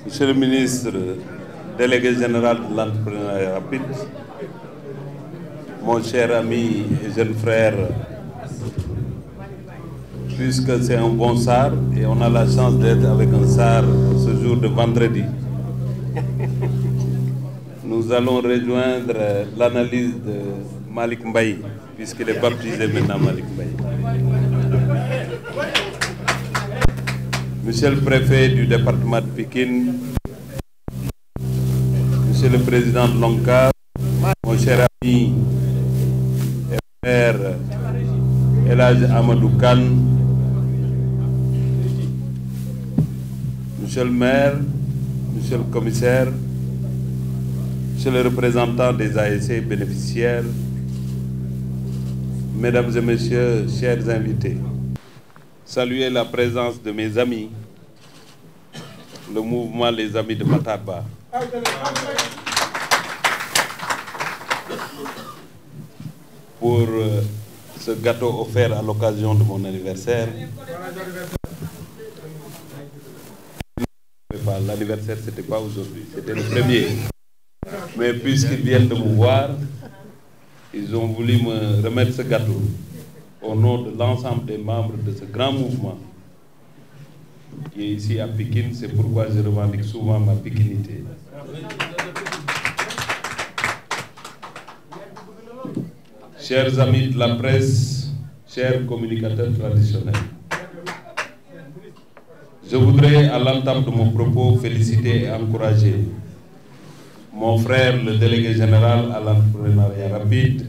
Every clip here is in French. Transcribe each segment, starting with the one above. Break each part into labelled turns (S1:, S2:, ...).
S1: Monsieur le ministre, délégué général de l'entrepreneuriat rapide, mon cher ami et jeune frère, puisque c'est un bon SAR et on a la chance d'être avec un SAR ce jour de vendredi, nous allons rejoindre l'analyse de Malik Mbaye, puisqu'il est baptisé maintenant Malik Mbaye. Monsieur le préfet du département de Pikine, Monsieur le président de l'ONCAV, mon cher ami et frère El Hadj Amadou Kane, Monsieur le maire, Monsieur le commissaire, Monsieur le représentant des ASC bénéficiaires, Mesdames et Messieurs, chers invités, saluer la présence de mes amis, le mouvement Les Amis de Matarba. Pour ce gâteau offert à l'occasion de mon anniversaire. L'anniversaire, ce n'était pas aujourd'hui, c'était le premier. Mais puisqu'ils viennent de me voir, ils ont voulu me remettre ce gâteau au nom de l'ensemble des membres de ce grand mouvement qui est ici à Pikine. C'est pourquoi je revendique souvent ma pikinité. Chers amis de la presse, chers communicateurs traditionnels, je voudrais, à l'entame de mon propos, féliciter et encourager mon frère, le délégué général à l'entrepreneuriat rapide,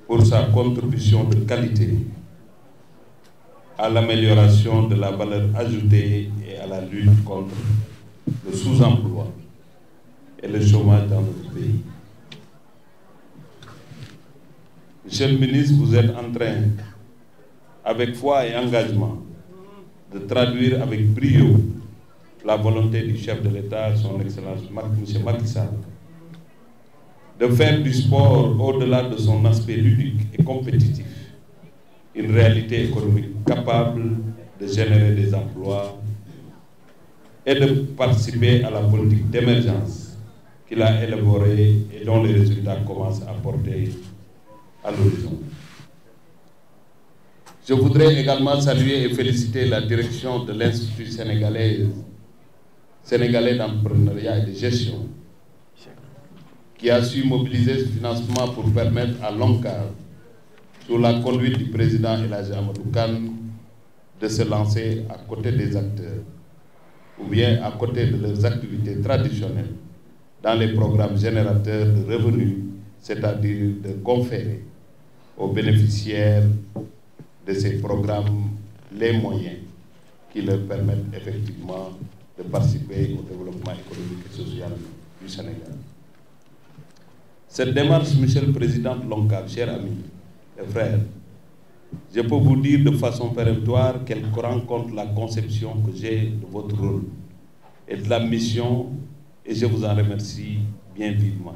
S1: pour sa contribution de qualité à l'amélioration de la valeur ajoutée et à la lutte contre le sous-emploi et le chômage dans notre pays. Monsieur le ministre, vous êtes en train, avec foi et engagement, de traduire avec brio la volonté du chef de l'État, son Excellence M. Macky Sall, de faire du sport, au-delà de son aspect ludique et compétitif, une réalité économique capable de générer des emplois et de participer à la politique d'émergence qu'il a élaborée et dont les résultats commencent à porter à l'horizon. Je voudrais également saluer et féliciter la direction de l'Institut sénégalais d'entrepreneuriat et de gestion, qui a su mobiliser ce financement pour permettre à l'ONCAV, sous la conduite du président El Hadj Amadou Kane, de se lancer à côté des acteurs, ou bien à côté de leurs activités traditionnelles, dans les programmes générateurs de revenus, c'est-à-dire de conférer aux bénéficiaires de ces programmes les moyens qui leur permettent effectivement de participer au développement économique et social du Sénégal. Cette démarche, Monsieur le Président de l'ONCAV, chers amis et frères, je peux vous dire de façon péremptoire qu'elle rencontre la conception que j'ai de votre rôle et de la mission, et je vous en remercie bien vivement.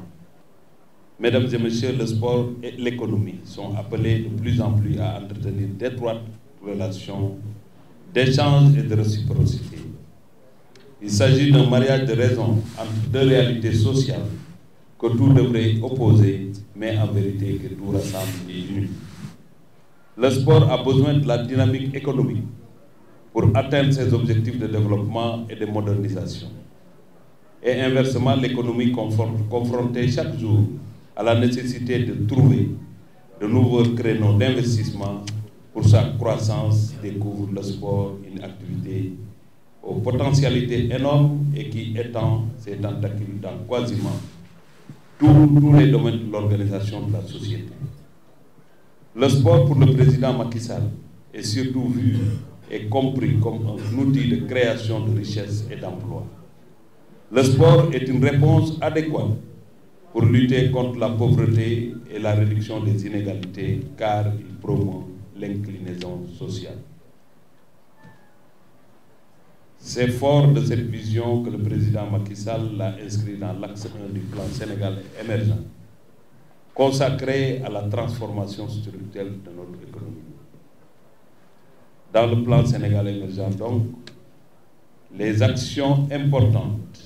S1: Mesdames et Messieurs, le sport et l'économie sont appelés de plus en plus à entretenir d'étroites relations d'échange et de réciprocité. Il s'agit d'un mariage de raison entre deux réalités sociales que tout devrait opposer, mais en vérité que tout rassemble et unit. Le sport a besoin de la dynamique économique pour atteindre ses objectifs de développement et de modernisation. Et inversement, l'économie confrontée chaque jour à la nécessité de trouver de nouveaux créneaux d'investissement pour sa croissance, découvre le sport une activité aux potentialités énormes et qui étend ses tentacules dans quasiment tous les domaines de l'organisation de la société. Le sport pour le président Macky Sall est surtout vu et compris comme un outil de création de richesse et d'emploi. Le sport est une réponse adéquate pour lutter contre la pauvreté et la réduction des inégalités, car il promeut l'inclinaison sociale. C'est fort de cette vision que le président Macky Sall l'a inscrit dans l'axe 1 du plan Sénégal émergent, consacré à la transformation structurelle de notre économie. Dans le plan Sénégal émergent, donc, les actions importantes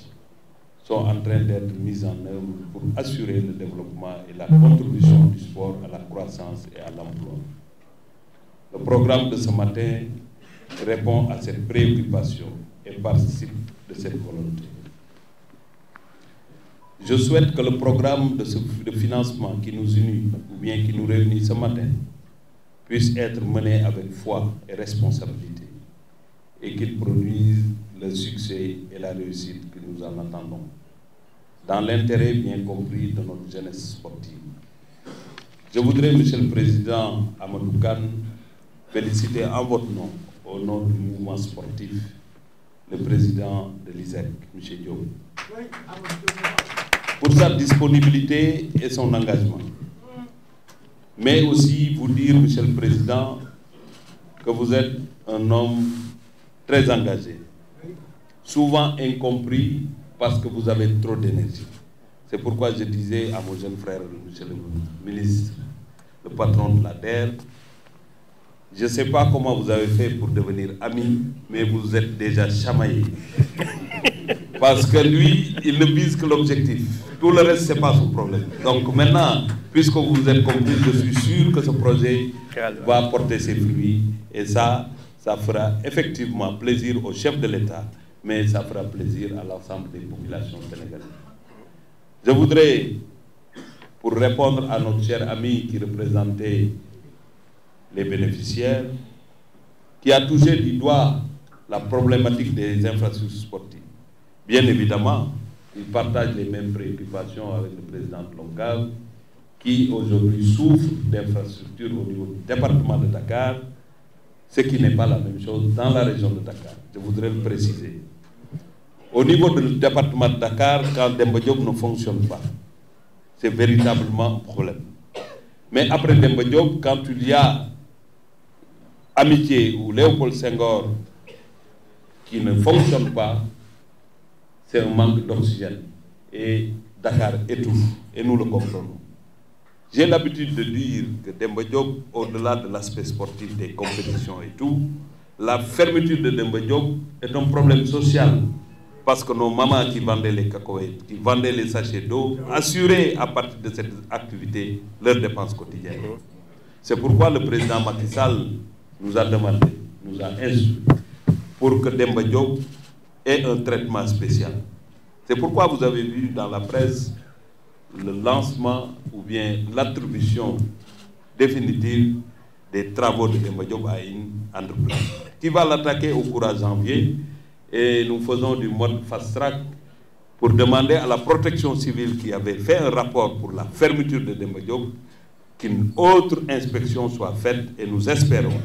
S1: sont en train d'être mises en œuvre pour assurer le développement et la contribution du sport à la croissance et à l'emploi. Le programme de ce matin répond à cette préoccupation et participe de cette volonté. Je souhaite que le programme de financement qui nous unit ou bien qui nous réunit ce matin puisse être mené avec foi et responsabilité et qu'il produise le succès et la réussite que nous en attendons, dans l'intérêt bien compris de notre jeunesse sportive. Je voudrais, Monsieur le Président Amadou Kane, féliciter en votre nom, au nom du mouvement sportif, le président de l'ISEC, M. Diop, pour sa disponibilité et son engagement. Mais aussi vous dire, Monsieur le Président, que vous êtes un homme très engagé, souvent incompris parce que vous avez trop d'énergie. C'est pourquoi je disais à mon jeune frère, Monsieur le ministre, le patron de la DER, je ne sais pas comment vous avez fait pour devenir ami, mais vous êtes déjà chamaillé. Parce que lui, il ne vise que l'objectif. Tout le reste, ce n'est pas son problème. Donc maintenant, puisque vous êtes compris, je suis sûr que ce projet va porter ses fruits. Et ça fera effectivement plaisir au chef de l'État, mais ça fera plaisir à l'ensemble des populations sénégalaises. Je voudrais, pour répondre à notre cher ami qui représentait les bénéficiaires, qui a touché du doigt la problématique des infrastructures sportives. Bien évidemment, il partage les mêmes préoccupations avec le président de l'ONCAV, qui aujourd'hui souffre d'infrastructures au niveau du département de Dakar, ce qui n'est pas la même chose dans la région de Dakar. Je voudrais le préciser. Au niveau du département de Dakar, quand Demba Diop ne fonctionne pas, c'est véritablement un problème. Mais après Demba Diop, quand il y a Amitié ou Léopold Senghor qui ne fonctionne pas, c'est un manque d'oxygène. Et Dakar étouffe, et nous le comprenons. J'ai l'habitude de dire que Demba Diop, au-delà de l'aspect sportif des compétitions et tout, la fermeture de Demba Diop est un problème social. Parce que nos mamans qui vendaient les cacahuètes, qui vendaient les sachets d'eau, assuraient à partir de cette activité leurs dépenses quotidiennes. C'est pourquoi le président Macky Sall nous a demandé, nous a instruit, pour que Demba Diop ait un traitement spécial. C'est pourquoi vous avez vu dans la presse le lancement ou bien l'attribution définitive des travaux de Demba Diop à une entreprise qui va l'attaquer au courant janvier. Et nous faisons du mode fast-track pour demander à la protection civile qui avait fait un rapport pour la fermeture de Demba Diop qu'une autre inspection soit faite et nous espérons,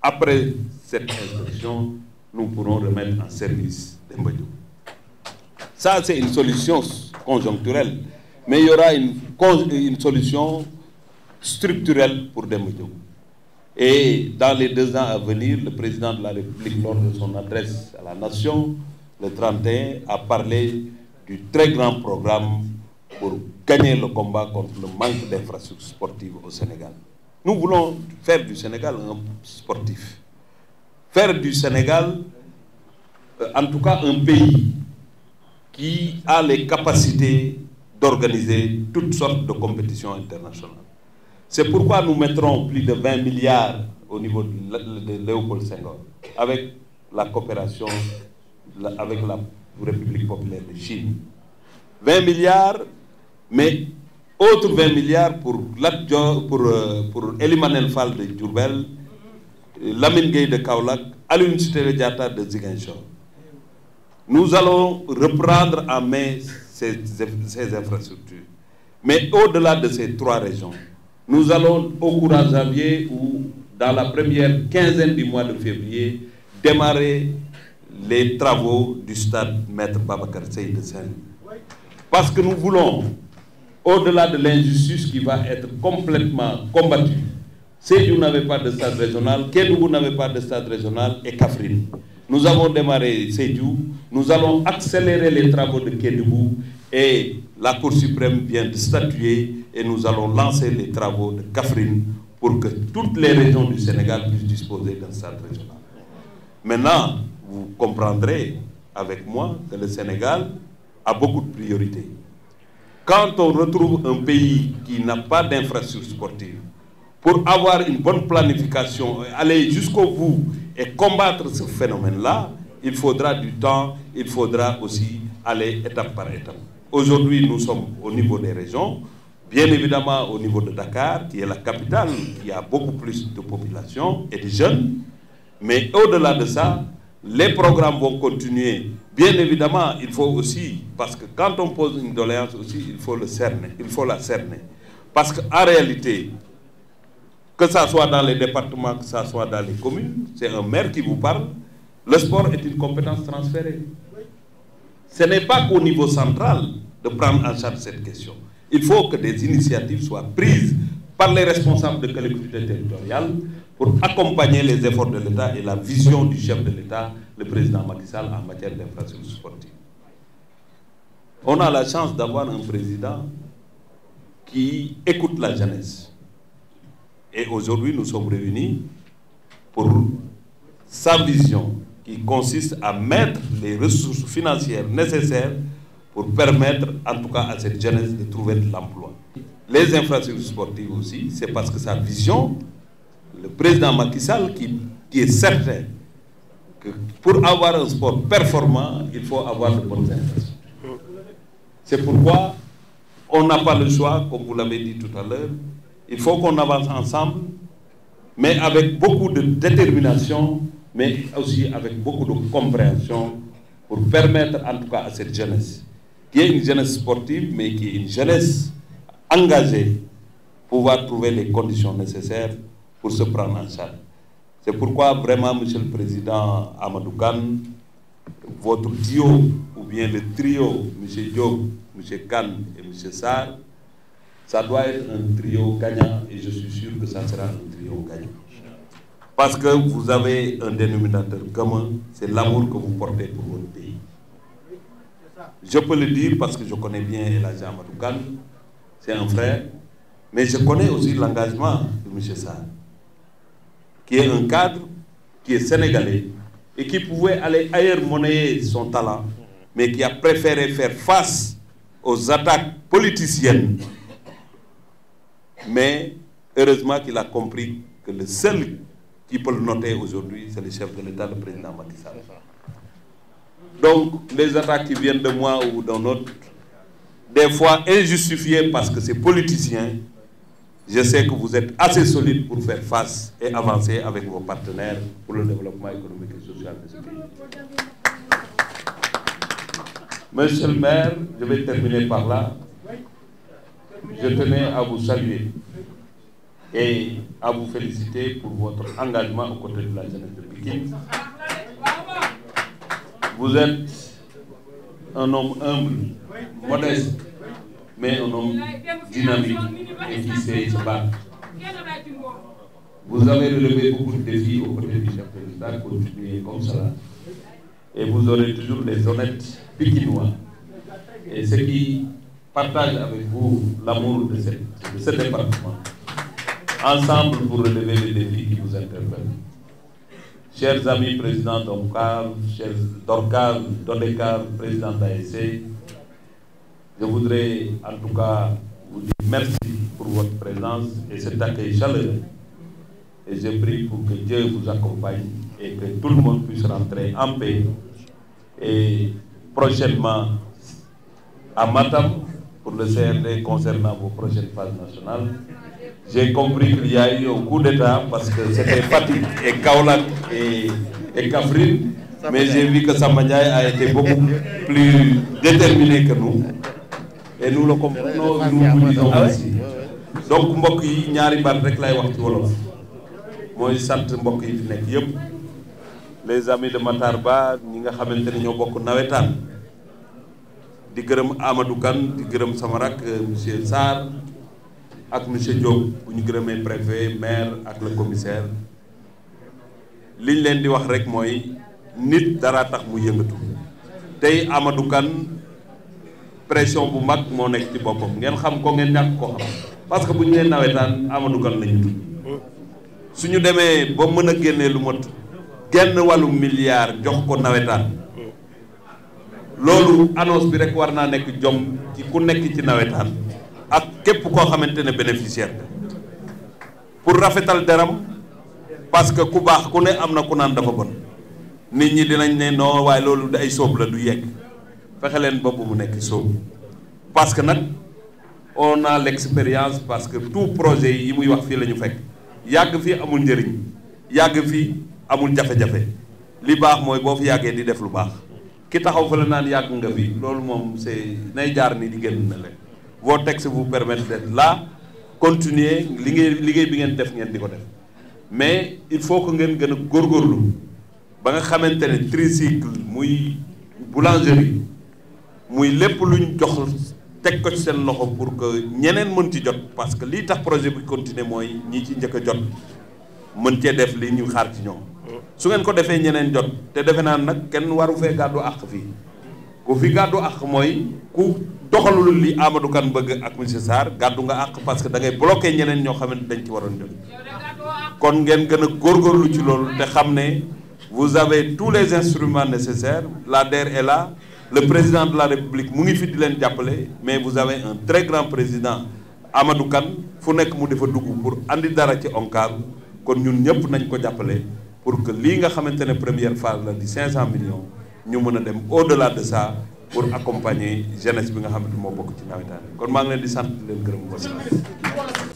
S1: après cette inspection, nous pourrons remettre en service Demba Diop. Ça, c'est une solution conjoncturelle, mais il y aura une solution structurelle pour Demba Diop. Et dans les 2 ans à venir, le président de la République, lors de son adresse à la nation, le 31, a parlé du très grand programme pour gagner le combat contre le manque d'infrastructures sportives au Sénégal. Nous voulons faire du Sénégal un sportif. Faire du Sénégal, en tout cas, un pays qui a les capacités d'organiser toutes sortes de compétitions internationales. C'est pourquoi nous mettrons plus de 20 milliards au niveau de Léopold Senghor, avec la coopération avec la République populaire de Chine. 20 milliards, mais autres 20 milliards pour Elimanel Fall de Diourbel, Lamine Gueye de Kaolack, Aline Sitoé Diatta de Ziguinchor. Nous allons reprendre en main ces infrastructures. Mais au-delà de ces 3 régions, nous allons, au courant janvier ou dans la première quinzaine du mois de février, démarrer les travaux du stade Maître Babacar Seye de Saint-Louis. Parce que nous voulons, au-delà de l'injustice qui va être complètement combattue, Sédhiou n'avait pas de stade régional, Kédougou n'avait pas de stade régional et Kaffrine. Nous avons démarré Sédhiou, nous allons accélérer les travaux de Kédougou et la Cour suprême vient de statuer et nous allons lancer les travaux de Kaffrine pour que toutes les régions du Sénégal puissent disposer d'un stade régional. Maintenant, vous comprendrez avec moi que le Sénégal a beaucoup de priorités. Quand on retrouve un pays qui n'a pas d'infrastructure sportive, pour avoir une bonne planification, aller jusqu'au bout et combattre ce phénomène-là, il faudra du temps, il faudra aussi aller étape par étape. Aujourd'hui, nous sommes au niveau des régions, bien évidemment au niveau de Dakar, qui est la capitale, qui a beaucoup plus de population et de jeunes, mais au-delà de ça, les programmes vont continuer. Bien évidemment, il faut aussi, parce que quand on pose une doléance aussi, il faut la cerner. Parce qu'en réalité, que ça soit dans les départements, que ça soit dans les communes, c'est un maire qui vous parle, le sport est une compétence transférée. Ce n'est pas qu'au niveau central de prendre en charge cette question. Il faut que des initiatives soient prises par les responsables de collectivités territoriales pour accompagner les efforts de l'État et la vision du chef de l'État, le président Macky Sall, en matière d'infrastructure sportive. On a la chance d'avoir un président qui écoute la jeunesse. Et aujourd'hui, nous sommes réunis pour sa vision qui consiste à mettre les ressources financières nécessaires pour permettre, en tout cas à cette jeunesse, de trouver de l'emploi. Les infrastructures sportives aussi, c'est parce que sa vision, le président Macky Sall, qui est certain que pour avoir un sport performant, il faut avoir de bonnes infrastructures. C'est pourquoi on n'a pas le choix, comme vous l'avez dit tout à l'heure, il faut qu'on avance ensemble, mais avec beaucoup de détermination, mais aussi avec beaucoup de compréhension pour permettre en tout cas à cette jeunesse, qui est une jeunesse sportive, mais qui est une jeunesse engagée, pouvoir trouver les conditions nécessaires pour se prendre en charge. C'est pourquoi vraiment, Monsieur le Président Amadou Kane, votre duo, ou bien le trio, M. Diop, M. Kane et M. Sarr, ça doit être un trio gagnant et je suis sûr que ça sera un trio gagnant. Parce que vous avez un dénominateur commun, c'est l'amour que vous portez pour votre pays. Je peux le dire parce que je connais bien El Hadji Amadou Kane, c'est un frère, mais je connais aussi l'engagement de M. Sarr, qui est un cadre, qui est sénégalais et qui pouvait aller ailleurs monnayer son talent, mais qui a préféré faire face aux attaques politiciennes. Mais heureusement qu'il a compris que le seul qui peut le noter aujourd'hui, c'est le chef de l'État, le président Macky Sall. Donc, les attaques qui viennent de moi ou d'un autre, des fois injustifiées parce que c'est politicien, je sais que vous êtes assez solide pour faire face et avancer avec vos partenaires pour le développement économique et social de ce pays. Monsieur le maire, je vais terminer par là. Je tenais à vous saluer et à vous féliciter pour votre engagement aux côtés de la jeunesse de Pikine. Vous êtes un homme humble, modeste, mais un homme dynamique et qui sait se battre. Vous avez relevé beaucoup de défis aux côtés du chef de l'État, continuez comme ça. Et vous aurez toujours les honnêtes Pikinois et ceux qui partagent avec vous l'amour de ce département. Ensemble pour relever les défis qui vous interpellent. Chers amis présidents d'OMCAR, chers Dodekar, président d'ASC, je voudrais en tout cas vous dire merci pour votre présence et cet accueil chaleureux. Et je prie pour que Dieu vous accompagne et que tout le monde puisse rentrer en paix. Et prochainement à Matam, pour le CRD concernant vos prochaines phases nationales, j'ai compris qu'il y a eu un coup d'État parce que c'était Fatick et Kaolack et Kaffrine, mais j'ai vu que Samba Ndiaye a été beaucoup plus déterminé que nous. Et nous le comprenons, nous vous disons aussi. Donc mbokk yi ñaari baat rek lay wax ci wolof mooy sant mbokk yi fi nekk yëpp les amis de Matar Ba ñi nga xamante ne ñoo bokk nawetaan di gërëm Amadou Kane di gërëm sama rak monsieur Sarr ak monsieur Diop bu ñu gërëmee préfet maire ak le commissaire liñ leen di wax rek mooy nit dara tax mu yëngatu tey Amadou Kane pression bu mag moo nekk ci boppam ngeen xam ko ngeen ñàkk ko xam parce que bu ñu nee nawetaan Amadou Kane lañu tudd suñu demee ba mën a génnee lu mot genn wàllu milliard jox ko nawetaan loolu annonce bi rek war naa nekk jom ci ku nekk ci nawetaan ak képp koo xamante ne bénéficiaire pour rafetal deram parce que ku baax ku ne am na ku naan dafa bon nit ñi dinañ ne non waaye loolu ay sóob la du yegg fexe leen ba bu mu nekk sóob parce que nag on a l'expérience parce que tout projet yi muy wax fii la ñu fekk yàgg fii amul njëriñ yàgg fii amul jafe-jafe li baax mooy boo fi yàggee di def lu baax ki taxaw fa la naan yàgg nga fi loolu moom c'est nay jaar ni di génn na leen vos textes vous permettent d'être là continuer liggéey bi ngeen def ngeen di ko def mais il faut que ngeen gën a góorgóorlu ba nga xamante ne tricycle muy boulangerie muy lépp luñ jox teg ko ci seen loxo pour que ñeneen mën ci jot parce que lii tax projet bi continuer mooy ñi ci njëkk a jot mën cee def li ñu xaar ci ñoom su ngeen ko defee ñeneen jot te defe naa nag kenn waru fee gàddu àq fii ku fi gàddu àq mooy ku doxalul li Amadou Kane bëgg ak monsieur Sarr gàddu nga àq parce que da ngay bloqué ñeneen ñoo xamante dañ ci waroon jot kon ngeen gën a góorgóorlu ci loolu te xam ne vous avez tous les instruments nécessaires la DER est là le président de la République mu ngi fi di leen jàppale mais vous avez un très grand président Amadou Kane fu nekk mu defa dugg pour andi dara ci ONCAV kon ñun ñëpp nañ ko jàppale pour que lii nga xamante ne première phase la di 500 millions ñu mën a dem au-delà de ça pour accompagner jeunesse bi nga xamante moo bokk ci nawetaan kon maa ngi leen di sant leen gërëm